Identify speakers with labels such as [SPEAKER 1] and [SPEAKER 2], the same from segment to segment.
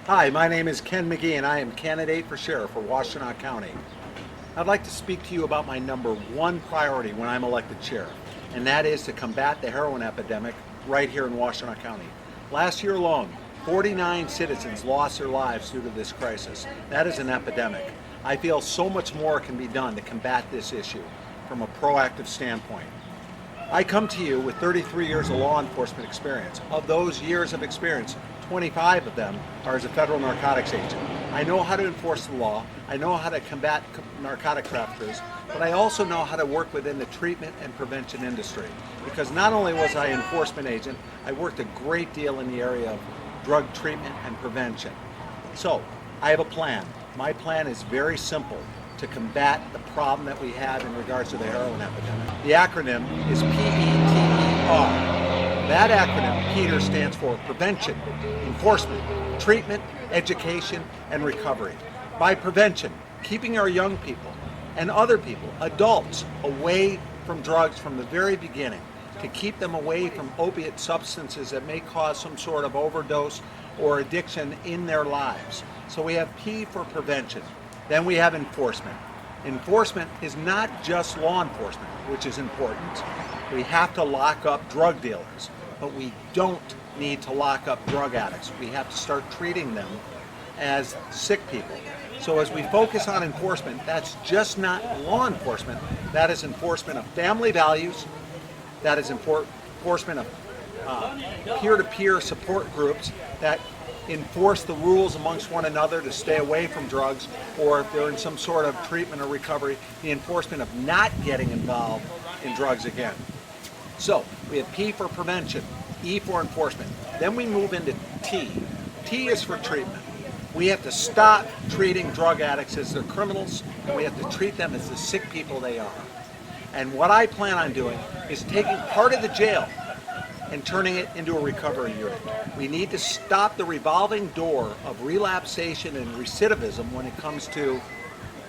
[SPEAKER 1] Hi, my name is Ken Magee and I am candidate for sheriff for Washtenaw County. I'd like to speak to you about my number one priority when I'm elected sheriff, and that is to combat the heroin epidemic right here in Washtenaw County. Last year alone, 49 citizens lost their lives due to this crisis. That is an epidemic. I feel so much more can be done to combat this issue from a proactive standpoint. I come to you with 33 years of law enforcement experience. Of those years of experience, 25 of them are as a federal narcotics agent. I know how to enforce the law, I know how to combat narcotic traffickers, but I also know how to work within the treatment and prevention industry. Because not only was I an enforcement agent, I worked a great deal in the area of drug treatment and prevention. So, I have a plan. My plan is very simple to combat the problem that we have in regards to the heroin epidemic. The acronym is PETER. That acronym, PETER, stands for prevention, enforcement, treatment, education, and recovery. By prevention, keeping our young people and other people, adults, away from drugs from the very beginning, to keep them away from opiate substances that may cause some sort of overdose or addiction in their lives. So we have P for prevention. Then we have enforcement. Enforcement is not just law enforcement, which is important. We have to lock up drug dealers, but we don't need to lock up drug addicts. We have to start treating them as sick people. So as we focus on enforcement, that's just not law enforcement. That is enforcement of family values. That is enforcement of peer-to-peer support groups that enforce the rules amongst one another to stay away from drugs, or if they're in some sort of treatment or recovery, the enforcement of not getting involved in drugs again. So we have P for prevention, E for enforcement. Then we move into T. T is for treatment. We have to stop treating drug addicts as they're criminals, and we have to treat them as the sick people they are. And what I plan on doing is taking part of the jail and turning it into a recovery unit. We need to stop the revolving door of relapsation and recidivism when it comes to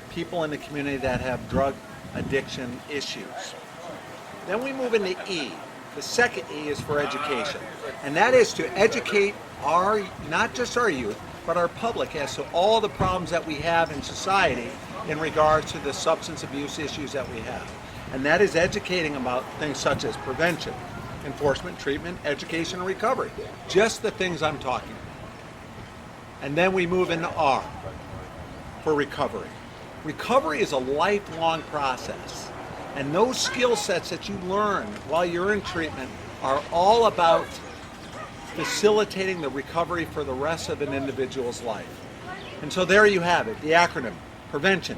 [SPEAKER 1] people in the community that have drug addiction issues. Then we move into E. The second E is for education, and that is to educate our, not just our youth, but our public as to all the problems that we have in society in regards to the substance abuse issues that we have. And that is educating about things such as prevention, enforcement, treatment, education, and recovery. Just the things I'm talking about. And then we move into R for recovery. Recovery is a lifelong process. And those skill sets that you learn while you're in treatment are all about facilitating the recovery for the rest of an individual's life. And so there you have it, the acronym: prevention,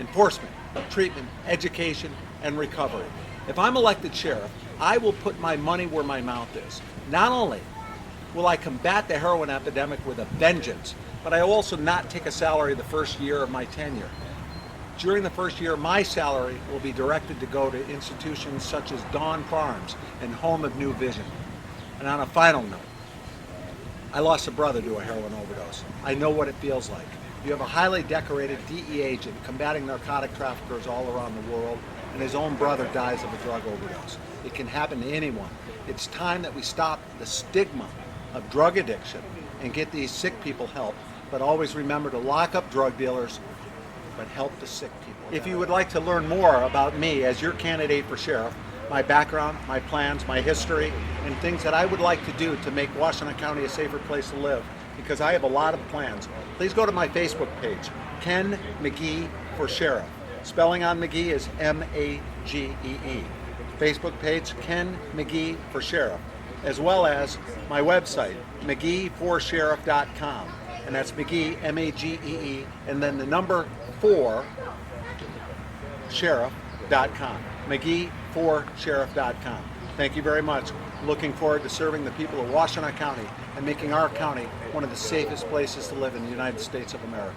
[SPEAKER 1] enforcement, treatment, education, and recovery. If I'm elected sheriff, I will put my money where my mouth is. Not only will I combat the heroin epidemic with a vengeance, but I will also not take a salary the first year of my tenure. During the first year, my salary will be directed to go to institutions such as Dawn Farms and Home of New Vision. And on a final note, I lost a brother to a heroin overdose. I know what it feels like. You have a highly decorated DEA agent combating narcotic traffickers all around the world, and his own brother dies of a drug overdose. It can happen to anyone. It's time that we stop the stigma of drug addiction and get these sick people help, but always remember to lock up drug dealers, but help the sick people. If you would like to learn more about me as your candidate for sheriff, my background, my plans, my history, and things that I would like to do to make Washtenaw County a safer place to live, because I have a lot of plans, please go to my Facebook page, Ken Magee for Sheriff. Spelling on Magee is M-A-G-E-E. Facebook page, Ken Magee for Sheriff, as well as my website, MageeForSheriff.com. And that's Magee, M-A-G-E-E, and then the number 4, sheriff.com. MageeForSheriff.com. Thank you very much. Looking forward to serving the people of Washtenaw County and making our county one of the safest places to live in the United States of America.